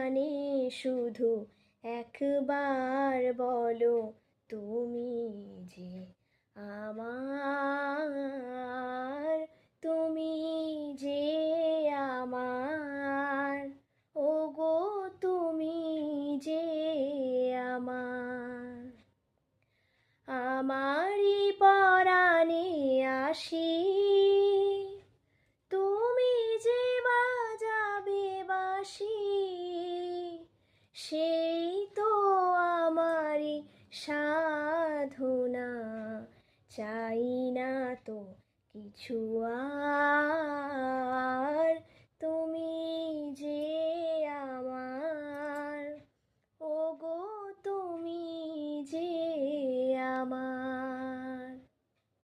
পরাণে শুধু একবার বলো তুমি যে আমার, তুমি যে আমার, ওগো তুমি যে আমার। আমারই পরাণে আসি, তুমি যে বাজাবে বাঁশি, সেই তো আমারই সাধনা, চাই না তো কিছু